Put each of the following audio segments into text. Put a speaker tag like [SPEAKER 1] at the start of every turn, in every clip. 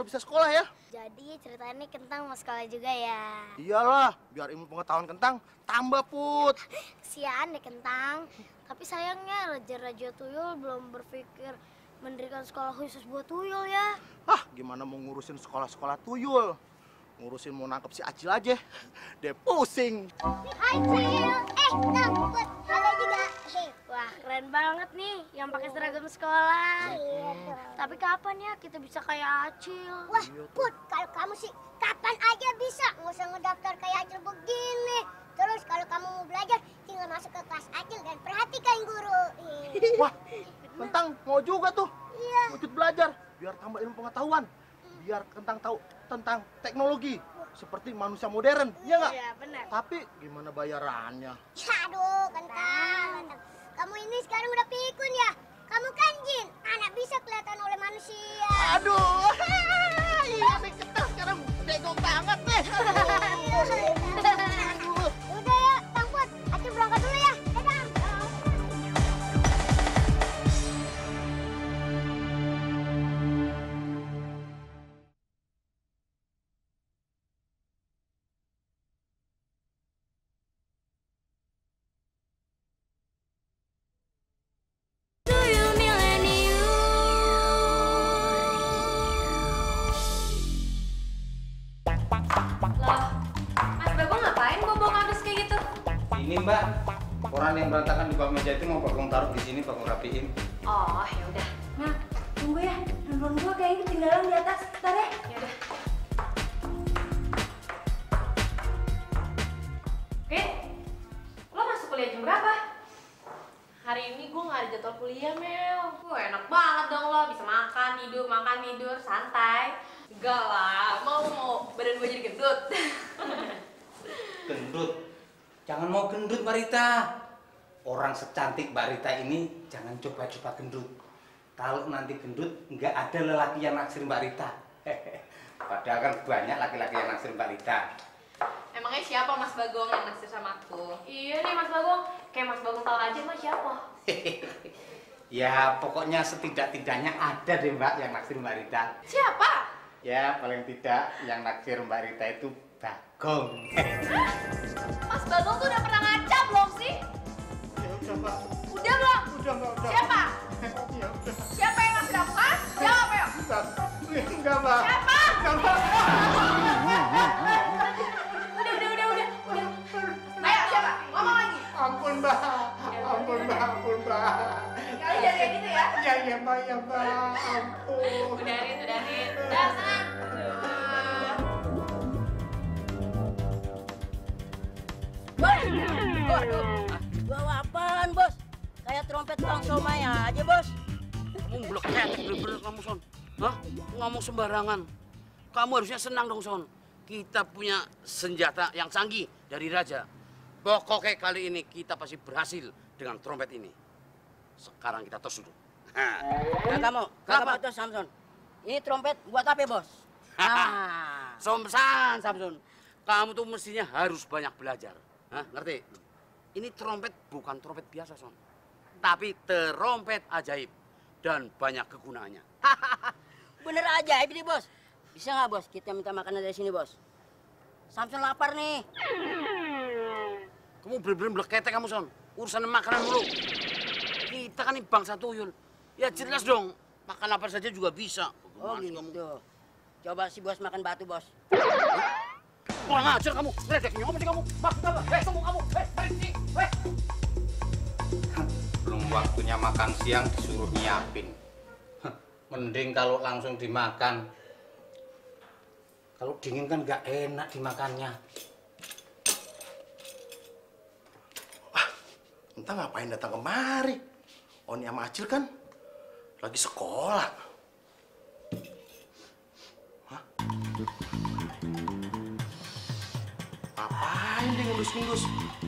[SPEAKER 1] bisa sekolah ya.
[SPEAKER 2] Jadi ceritanya Kentang mau sekolah juga ya?
[SPEAKER 1] Iyalah, biar ilmu pengetahuan Kentang tambah, Put.
[SPEAKER 2] Kesian deh Kentang. Tapi sayangnya Raja-Raja Tuyul belum berpikir mendirikan sekolah khusus buat tuyul ya.
[SPEAKER 1] Ah, gimana mau ngurusin sekolah-sekolah tuyul? Ngurusin mau nangkep si Acil aja. Dia pusing.
[SPEAKER 2] Hai Cil. Kentang, Put. Halo juga. Wah, keren banget nih yang pakai seragam sekolah. Tapi kapan ya kita bisa kayak Acil?
[SPEAKER 3] Wah, Put, kalau kamu sih kapan aja bisa. Nggak usah ngedaftar kayak Acil begini. Terus kalau kamu mau belajar, tinggal masuk ke kelas Acil dan perhatikan guru.
[SPEAKER 1] Wah, Kentang mau juga tuh.
[SPEAKER 3] Iya.
[SPEAKER 1] Ikut belajar, biar tambah ilmu pengetahuan. Biar Kentang tahu tentang teknologi. Seperti manusia modern, iya nggak?
[SPEAKER 2] Iya, benar.
[SPEAKER 1] Tapi gimana bayarannya?
[SPEAKER 3] Aduh, Kentang. Kamu ini sekarang udah pikun ya? Kamu kan jin, anak bisa kelihatan oleh manusia.
[SPEAKER 1] Aduh, iya nih Kentang sekarang bego banget nih.
[SPEAKER 3] Udah ya, Bang Put. Acil berangkat dulu ya. Dadah.
[SPEAKER 4] Lah, Mas Bagong ngapain bawa kardus kayak gitu?
[SPEAKER 5] Ini Mbak, koran yang berantakan di bawah meja itu mau Bagong taruh di sini, Bagong rapiin.
[SPEAKER 4] Oh, ya udah.
[SPEAKER 6] Nah, tunggu ya. Handphone gua kayaknya ketinggalan di atas. Bentar ya.
[SPEAKER 4] Ya udah. Oke. Lo masuk kuliah jam berapa? Hari ini gue nggak ada jadwal kuliah, Mel. Enak banget dong lo, bisa makan, tidur, santai. Enggak lah, mau badan gue jadi gendut.
[SPEAKER 5] Gendut? Jangan mau gendut, Mbak Rita. Orang secantik Mbak Rita ini jangan coba-coba gendut. Kalau nanti gendut, nggak ada lelaki yang naksir Mbak Rita. Padahal kan banyak laki-laki yang naksir Mbak Rita.
[SPEAKER 4] Emangnya siapa Mas Bagong yang naksir sama aku? Iya nih Mas Bagong, kayak Mas Bagong tahu aja Mas siapa?
[SPEAKER 5] Ya, pokoknya setidak-tidaknya ada deh Mbak yang naksir Mbak Rita.
[SPEAKER 4] Siapa?
[SPEAKER 5] Ya, paling tidak yang naksir Mbak Rita itu Bagong.
[SPEAKER 4] Mas Bagong tuh udah pernah ngaca belum sih?
[SPEAKER 1] Ya udah, Mbak.
[SPEAKER 4] Udah belum?
[SPEAKER 1] Udah, Mbak, udah.
[SPEAKER 4] Siapa?
[SPEAKER 1] Ya udah.
[SPEAKER 4] Siapa yang naksir aku? Hah? Jawab ya.
[SPEAKER 1] Enggak, Mbak.
[SPEAKER 4] Siapa?
[SPEAKER 1] Enggak, Mbak.
[SPEAKER 4] Udah. Ayo siapa? Ngomong lagi.
[SPEAKER 1] Ampun, Mbak. Ampun, Mbak. Ampun, Mbak.
[SPEAKER 4] Kali jadi kayak gitu ya?
[SPEAKER 1] Ya, Mbak. Ya, Mbak. Ampun.
[SPEAKER 4] Udahin. Udah, sana.
[SPEAKER 6] Bawa apaan, Bos? Kayak trompet Bang Somai aja, Bos.
[SPEAKER 7] Kamu blok ketek bener-bener kamu, Son. Hah? Ngomong sembarangan. Kamu harusnya senang dong, Son. Kita punya senjata yang canggih dari Raja. Pokoknya kali ini kita pasti berhasil dengan trompet ini. Sekarang kita tos dulu.
[SPEAKER 6] Nah, kamu
[SPEAKER 7] Kenapa?
[SPEAKER 6] tuh Samson. Ini trompet buat apa, Bos?
[SPEAKER 7] Somsan, Samson. Kamu tuh mestinya harus banyak belajar. Hah? Ngerti? Ini trompet bukan trompet biasa, Son. Tapi trompet ajaib. Dan banyak kegunaannya.
[SPEAKER 6] Bener ajaib nih, Bos. Bisa nggak, Bos? Kita minta makanan dari sini, Bos. Samson lapar nih.
[SPEAKER 7] Kamu bener-bener blok ketek kamu, Son. Urusan makanan mulu. Kita kan ini bangsa tuyul. Ya jelas dong. Makan apa saja juga bisa.
[SPEAKER 6] Oh
[SPEAKER 7] Gimana sih kamu?
[SPEAKER 6] gitu. Coba si Bos makan batu, Bos.
[SPEAKER 7] Kurang ajar kamu. Ledeknya apa sih kamu? Makan apa? Tunggu kamu. Berhenti.
[SPEAKER 5] Belum waktunya makan siang disuruh nyiapin. Mending kalau langsung dimakan. Kalau dingin kan nggak enak dimakannya.
[SPEAKER 1] Entah ngapain datang kemari. Oni sama Acil kan lagi sekolah. Hah? Ngapain dia ngendus-ngendus?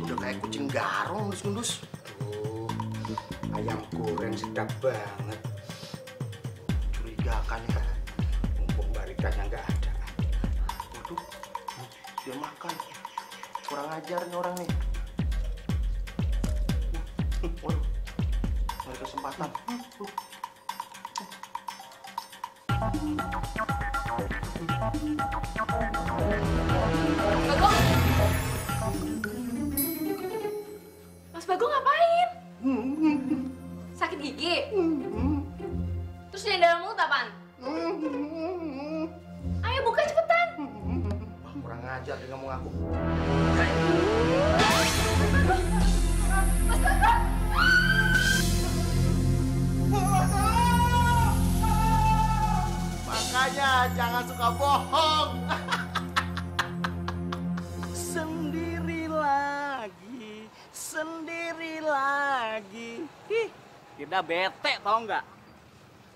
[SPEAKER 1] Udah kayak kucing garong ngendus-ngendus.
[SPEAKER 5] Tuh, ayam goreng sedap banget.
[SPEAKER 1] Curigakan ya.
[SPEAKER 5] Mumpung Mbak Ritanya nggak ada.
[SPEAKER 1] Waduh, dia makan. Kurang ajar nih orang nih. Waduh, ada kesempatan.
[SPEAKER 4] Bagong! Mas Bagong ngapain? Sakit gigi? Terus yang dalam mulut apaan? Ayo buka cepetan!
[SPEAKER 1] Wah, kurang ngajar dia ngomong aku.
[SPEAKER 4] Mas Bagong!
[SPEAKER 1] Makanya jangan suka bohong.
[SPEAKER 8] Sendiri lagi. Ih, Firda bete tau nggak?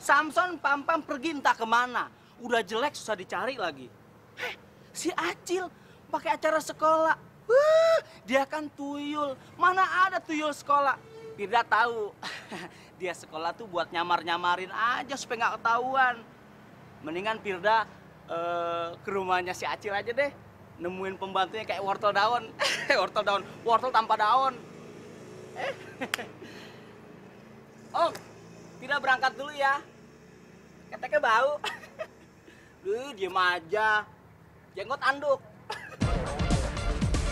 [SPEAKER 8] Samson Pampam pergi entah kemana. Udah jelek susah dicari lagi. Si Acil pakai acara sekolah. Dia kan tuyul. Mana ada tuyul sekolah? Firda tahu. Dia sekolah tuh buat nyamar-nyamarin aja supaya nggak ketahuan. Mendingan Firda ke rumahnya si Acil aja deh. Nemuin pembantunya kayak wortel daun. Wortel tanpa daun. Om, Firda berangkat dulu ya. Keteknya bau. Diem aja. Jenggot anduk.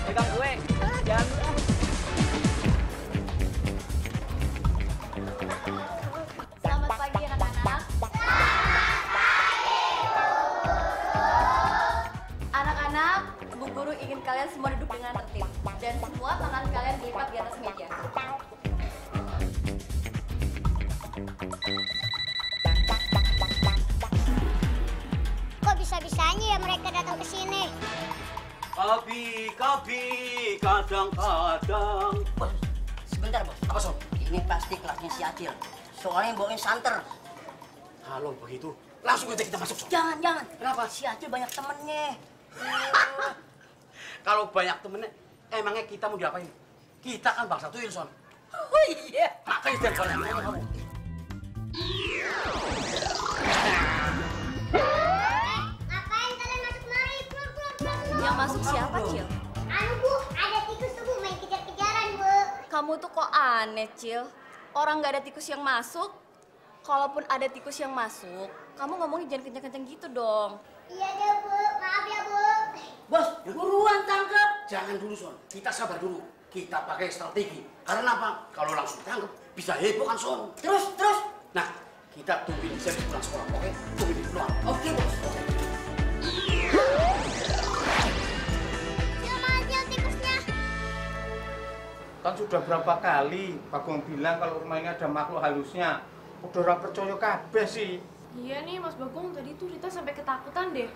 [SPEAKER 8] Pegang gue. Jangan.
[SPEAKER 4] Selamat pagi anak-anak. Anak-anak, Bu Guru ingin kalian semua duduk dengan tertib. Dan semua tangan kalian dilipat di atas meja.
[SPEAKER 3] Kok bisa-bisanya ya mereka datang ke sini?
[SPEAKER 8] Kopi, kadang-kadang.
[SPEAKER 6] Bos, sebentar bos.
[SPEAKER 7] Apa, Son?
[SPEAKER 6] Ini pasti kelasnya si Acil. Soalnya yang bawain santer.
[SPEAKER 7] Kalau begitu, langsung aja kita masuk, Son.
[SPEAKER 6] Jangan. Kenapa? Si Acil banyak temennya.
[SPEAKER 7] Kalau banyak temennya, emangnya kita mau diapain? Kita kan bangsa tuyul, Son.
[SPEAKER 6] Oh iya.
[SPEAKER 7] Makanya jangan soalnya kamu.
[SPEAKER 3] Ngapain kalian masuk mari? Keluar.
[SPEAKER 4] Yang masuk siapa, Cil?
[SPEAKER 3] Anu Bu, ada tikus tuh Bu main kejar-kejaran Bu.
[SPEAKER 4] Kamu tuh kok aneh, Cil. Orang nggak ada tikus yang masuk. Kalaupun ada tikus yang masuk, kamu ngomongnya jangan kenceng-kenceng gitu dong.
[SPEAKER 3] Iya deh Bu, maaf ya Bu.
[SPEAKER 6] Bos, buruan tangkap.
[SPEAKER 7] Jangan dulu, Son. Kita sabar dulu. Kita pakai strategi. Karena apa? Kalau langsung tangkap, bisa heboh kan, Son.
[SPEAKER 6] Terus.
[SPEAKER 7] Nah, kita tungguin Zep pulang sekolah, oke? Tungguin di luar.
[SPEAKER 6] Oke bos.
[SPEAKER 3] Cil tikusnya.
[SPEAKER 5] Kan sudah berapa kali Bagong bilang kalau rumah ini ada makhluk halusnya. Udah ora percaya kabeh sih.
[SPEAKER 4] Iya nih, Mas Bagong tadi tuh Rita sampai ketakutan deh.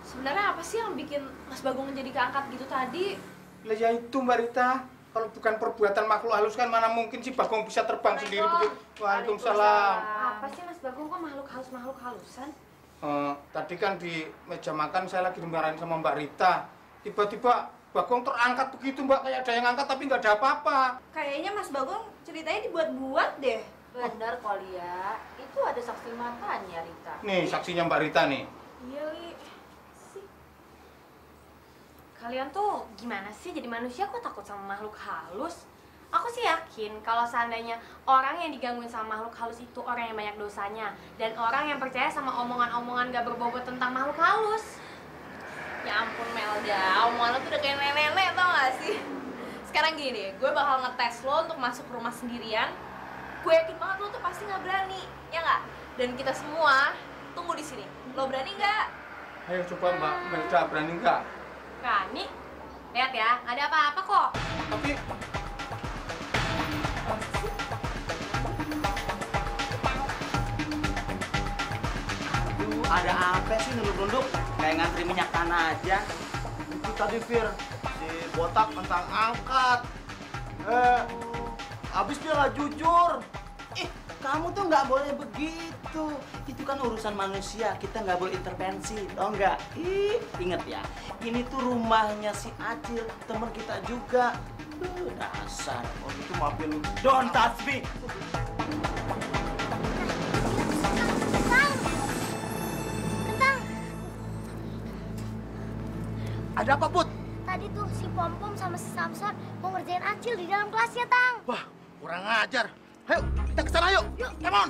[SPEAKER 4] Sebenarnya apa sih yang bikin Mas Bagong jadi keangkat gitu tadi?
[SPEAKER 5] Lah ya itu Mbak Rita. Kalau bukan perbuatan makhluk halus kan mana mungkin sih Bagong bisa terbang sendiri begitu. Waalaikumsalam.
[SPEAKER 4] Apa sih Mas Bagong kok makhluk halusan?
[SPEAKER 5] Tadi kan di meja makan saya lagi dimarahin sama Mbak Rita. Tiba-tiba Bagong terangkat begitu Mbak, kayak ada yang angkat tapi nggak ada apa-apa.
[SPEAKER 9] Kayaknya Mas Bagong ceritanya dibuat-buat deh.
[SPEAKER 4] Bener kali ya, itu ada saksi matanya Rita.
[SPEAKER 5] Nih saksinya Mbak Rita nih.
[SPEAKER 4] Iya Li, sih. Kalian tuh gimana sih jadi manusia kok takut sama makhluk halus? Aku sih yakin kalau seandainya orang yang digangguin sama makhluk halus itu orang yang banyak dosanya. Dan orang yang percaya sama omongan-omongan gak berbobot tentang makhluk halus.
[SPEAKER 9] Ya ampun Melda, omongan lo tuh udah kayak nenek-nenek tau gak sih? Sekarang gini deh, gue bakal ngetes lo untuk masuk rumah sendirian. Gue yakin banget lo tuh pasti gak berani, ya nggak? Dan kita semua tunggu di sini. Lo berani nggak?
[SPEAKER 5] Ayo coba Mbak Melda, berani nggak?
[SPEAKER 4] Berani? Lihat ya, gak ada apa-apa kok.
[SPEAKER 5] Tapi
[SPEAKER 8] Ada apa sih nunduk-nunduk? Kayak ngantri minyak tanah aja.
[SPEAKER 1] Itu tadi Fir, si botak tentang angkat. Abis dia nggak jujur.
[SPEAKER 8] Kamu tuh nggak boleh begitu. Itu kan urusan manusia, kita nggak boleh intervensi, tau nggak? Ingat ya, ini tuh rumahnya si Acil, teman kita juga. Dasar,
[SPEAKER 1] Oh itu maafin lu.
[SPEAKER 8] don't touch me.
[SPEAKER 1] Ada apa Put?
[SPEAKER 2] Tadi tuh si Pompom sama si Samson mau ngerjain Acil di dalam kelasnya, Tang.
[SPEAKER 1] Wah, kurang ajar. Ayo, kita ke sana yuk. Yuk, come on.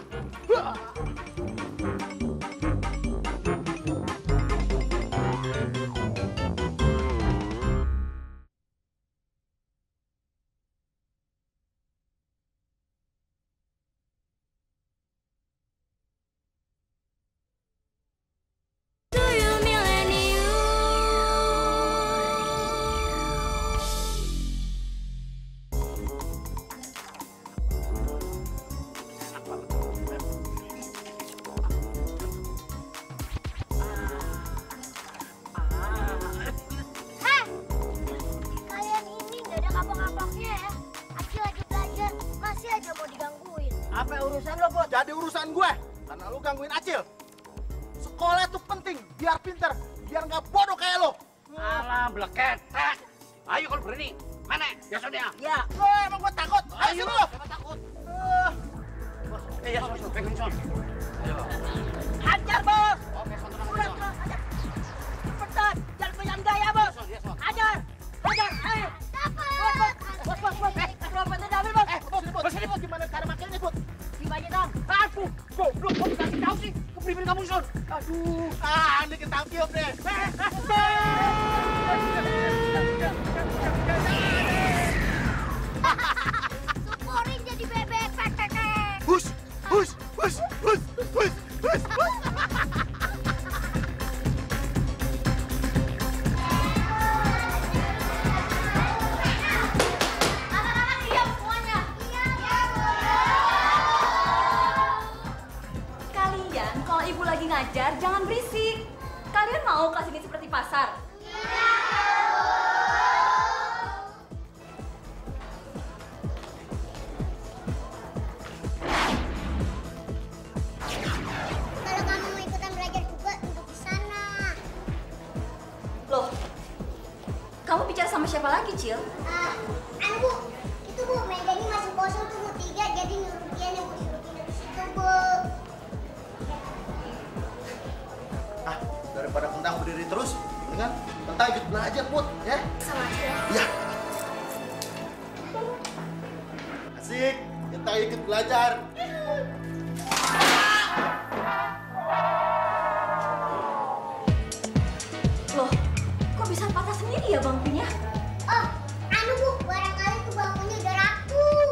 [SPEAKER 1] perusahaan gue karena lu gangguin Acil. Sekolah tuh penting, biar pinter, biar nggak bodoh kayak lo.
[SPEAKER 7] Alah, bleketek. Ayo kalau berani. Mana? Ya, Sonia.
[SPEAKER 6] Ya.
[SPEAKER 1] Emang gue takut. Ayo lu.
[SPEAKER 7] Siapa takut? Ya, Son, pegang Son. Ayo.
[SPEAKER 6] Hajar, Bos.
[SPEAKER 7] Oke, Son, tenang.
[SPEAKER 6] Udah,
[SPEAKER 7] Son.
[SPEAKER 6] hajar. Cepetan, jangan pegang gaya, Bos.
[SPEAKER 7] Son, ya, Son.
[SPEAKER 6] Hajar. Hajar, ayo. Bos. Dompetnya diambil, Bos.
[SPEAKER 1] Bos, ini bos gimana cara makainya, Bos?
[SPEAKER 6] Gimana dong?
[SPEAKER 7] Aduh, goblok, kok dikasih tahu sih? Keprimin kamu, Son.
[SPEAKER 1] Aduh, ini ketangkep deh.
[SPEAKER 3] Syukurin jadi bebek.
[SPEAKER 1] Hus.
[SPEAKER 9] Kalian kalau ibu lagi ngajar jangan berisik. Kalian mau kelas ini seperti pasar?
[SPEAKER 3] Kalau kamu mau ikutan belajar juga duduk di sana.
[SPEAKER 9] Loh, kamu bicara sama siapa lagi, Cil?
[SPEAKER 3] Bu, itu Bu, mejanya masih kosong tuh Bu, 3, jadi nyuruh dia nih Bu, suruh pindah di situ Bu.
[SPEAKER 1] Daripada Kentang berdiri terus, kan? Kentang ikut belajar, Put, ya?
[SPEAKER 3] Sama Acil ya.
[SPEAKER 1] Iya. Asik, Kentang ikut belajar.
[SPEAKER 9] Loh, kok bisa patah sendiri ya bangkunya?
[SPEAKER 3] Oh, Bu, barangkali tuh bangkunya udah rapuh.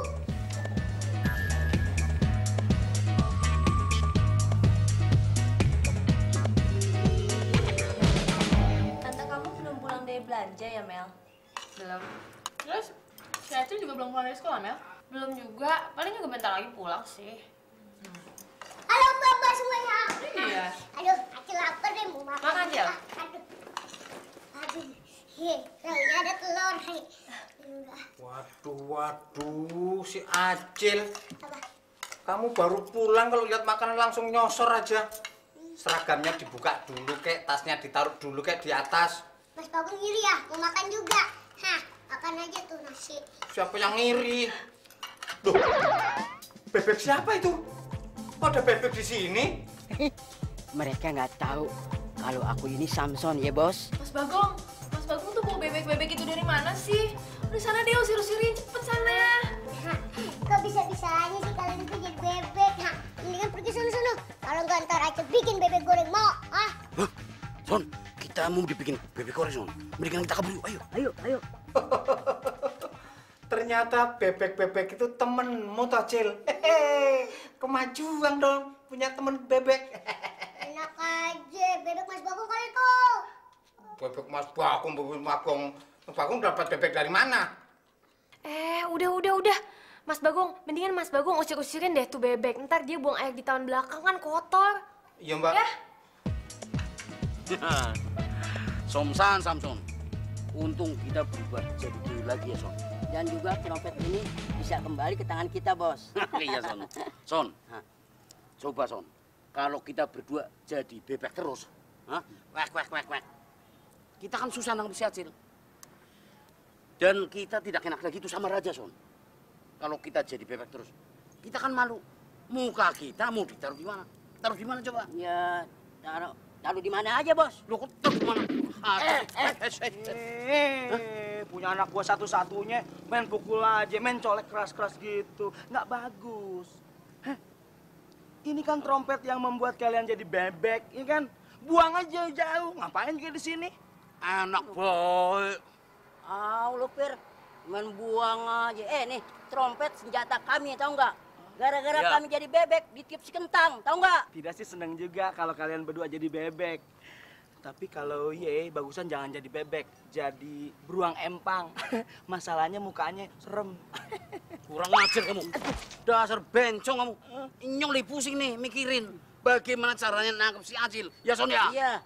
[SPEAKER 9] Tante kamu belum pulang dari belanja ya, Mel?
[SPEAKER 4] Belum. Terus, si Acil juga belum pulang dari sekolah, Mel? Belum juga. Paling juga bentar lagi pulang sih.
[SPEAKER 3] Halo Mbak semuanya.
[SPEAKER 4] Iya.
[SPEAKER 3] Aduh, Acil lapar deh mau makan.
[SPEAKER 4] Makan, Cil.
[SPEAKER 3] Aduh. Kayaknya ada telur. Enggak.
[SPEAKER 5] Waduh, si Acil.
[SPEAKER 3] Apa?
[SPEAKER 5] Kamu baru pulang kalau lihat makanan langsung nyosor aja. Seragamnya dibuka dulu kek, tasnya ditaruh dulu kek di atas.
[SPEAKER 3] Mas Bagong ngiri ya, mau makan juga. Hah, makan aja tuh nasi.
[SPEAKER 5] Siapa yang ngiri? Loh, bebek siapa itu? Kok ada bebek di sini?
[SPEAKER 6] Mereka nggak tahu kalau aku ini Samson ya, Bos.
[SPEAKER 9] Mas Bagong tuh bawa bebek-bebek itu dari mana sih? Udah sana deh, usir-usirin, cepet sana.
[SPEAKER 3] Hah, kok bisa-bisanya sih kalian itu jadi bebek? Hah, mendingan pergi sana-sana. Kalau nggak ntar Acil bikin bebek goreng mau. Ah.
[SPEAKER 7] Hah? Son, kita mau dibikin bebek goreng, Son. Mendingan kita kabur yuk, ayo.
[SPEAKER 6] Ayo.
[SPEAKER 5] Ternyata bebek-bebek itu temenmu, Acil. Kemajuan dong, punya temen bebek.
[SPEAKER 3] Enak aja, bebek Mas Bagong kali tuh.
[SPEAKER 5] Bebek Mas Bagong. Mas Bagong dapat bebek dari mana?
[SPEAKER 2] Udah. Mas Bagong, mendingan Mas Bagong usir-usirin deh tuh bebek. Ntar dia buang air di taman belakang kan kotor.
[SPEAKER 5] Iya, Mbak.
[SPEAKER 2] Ya.
[SPEAKER 7] Samson. Untung kita berubah jadi dulu lagi ya, Son.
[SPEAKER 6] Dan juga trompet ini bisa kembali ke tangan kita, Bos.
[SPEAKER 7] Iya, Son. Son, coba, Son. Kalau kita berdua jadi bebek terus, wek. Kita kan susah nangkep si Acil. Dan kita tidak enak lagi itu sama Raja, Son. Kalau kita jadi bebek terus, kita kan malu. Muka kita mau ditaruh di mana? Taruh di mana coba?
[SPEAKER 6] Ya, taruh di mana aja, Bos?
[SPEAKER 7] Lo kok taruh di mana?
[SPEAKER 8] Punya anak gua satu-satunya main pukul aja, main colek keras-keras gitu. Nggak bagus. Ini kan trompet yang membuat kalian jadi bebek, ini kan? Buang aja jauh, ngapain juga di sini?
[SPEAKER 7] Anak boy.
[SPEAKER 6] Lu Pir, main buang aja. Nih, trompet senjata kami, tahu nggak? Gara-gara
[SPEAKER 7] Ya.
[SPEAKER 6] kami jadi bebek, ditiup si Kentang, tahu nggak?
[SPEAKER 8] Tidak sih seneng juga kalau kalian berdua jadi bebek. Tapi kalau bagusan jangan jadi bebek, jadi beruang empang. Masalahnya mukanya serem.
[SPEAKER 7] Kurang ajar kamu. Dasar bencong kamu. Inyong li pusing nih mikirin bagaimana caranya nangkep si Acil. Ya, Son ya?
[SPEAKER 6] Iya.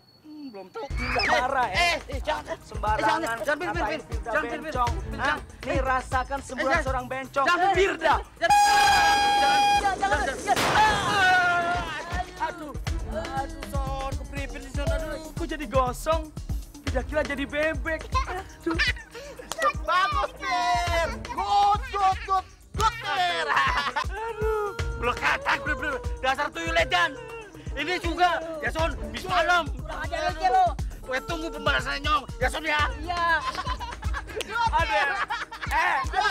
[SPEAKER 8] Belum tahu marah ya.
[SPEAKER 7] Jangan.
[SPEAKER 8] Sembarangan.
[SPEAKER 7] Jangan pir.
[SPEAKER 8] Ngapain Firda
[SPEAKER 7] Jangan pir.
[SPEAKER 8] bencong? Hah? Nih rasakan semburan seorang bencong.
[SPEAKER 7] Jangan, Firda.
[SPEAKER 8] Jangan. Aduh, Son, kepripit sih, Son. Aduh, kok jadi gosong? Kira-kira jadi bebek. Aduh.
[SPEAKER 1] Bagus, Pir. Good, Pir.
[SPEAKER 7] Aduh, belekatak, bener-bener. Dasar tuyul edan. Ini juga, ya Son, bis malam.
[SPEAKER 6] Kurang ajar aja lo.
[SPEAKER 7] Gue tunggu pembalasannya Nyong, ya Son ya.
[SPEAKER 6] Iya.
[SPEAKER 8] Ada. Ada.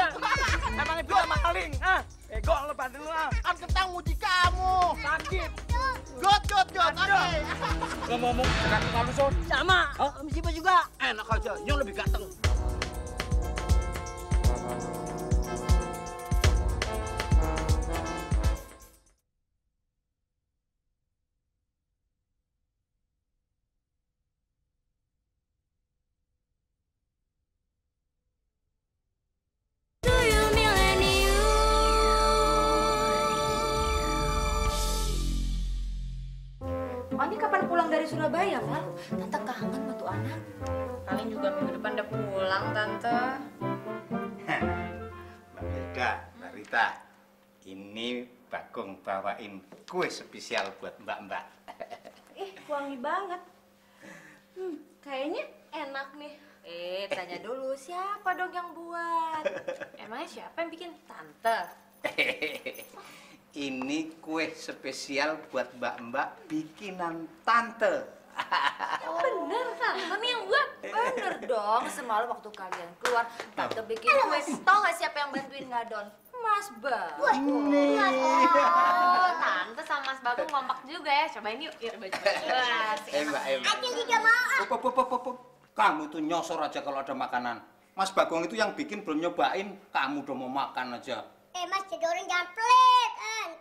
[SPEAKER 8] Emang itu sama maling, ah? Ego lo pada lu, ah.
[SPEAKER 1] Kan kentang uji kamu.
[SPEAKER 8] Sakit.
[SPEAKER 1] Good. Oke.
[SPEAKER 7] Ngomong-ngomong, dengan kamu Son.
[SPEAKER 6] Sama. Misi juga.
[SPEAKER 7] Enak aja, Nyong lebih ganteng.
[SPEAKER 9] Oni kapan pulang dari Surabaya, Val? Tante kangen sama tuh anak.
[SPEAKER 4] Paling juga minggu depan udah pulang, Tante.
[SPEAKER 5] Mbak Hilda, Mbak Rita, ini Bagong bawain kue spesial buat mbak-mbak.
[SPEAKER 9] Wangi banget. Kayaknya enak nih. Tanya dulu siapa dong yang buat? Emangnya siapa yang bikin? Tante.
[SPEAKER 5] Ini kue spesial buat mbak-mbak bikinan tante.
[SPEAKER 9] Bener, Tante nih yang buat. Bener dong, semalam waktu kalian keluar, Tante bikin kue. Tau gak siapa yang bantuin ngadon? Mas Bagong.
[SPEAKER 4] Oh, Tante sama Mas Bagong kompak juga ya. Cobain yuk. Coba.
[SPEAKER 5] Mbak.
[SPEAKER 3] Acil juga mau.
[SPEAKER 5] Pop. Kamu tuh nyosor aja kalau ada makanan. Mas Bagong itu yang bikin belum nyobain, kamu udah mau makan aja.
[SPEAKER 3] Mas, jadi orang jangan pelit.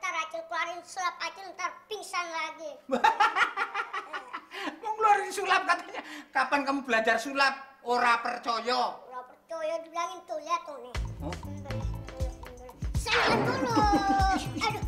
[SPEAKER 3] Ntar Acil keluarin sulap Acil, ntar pingsan lagi.
[SPEAKER 5] Mau ngeluarin sulap katanya. Kapan kamu belajar sulap? Ora percaya.
[SPEAKER 3] Ora percaya dibilangin tuh, lihat tuh nih.
[SPEAKER 5] Oh?
[SPEAKER 3] Saya dulu. Aduh.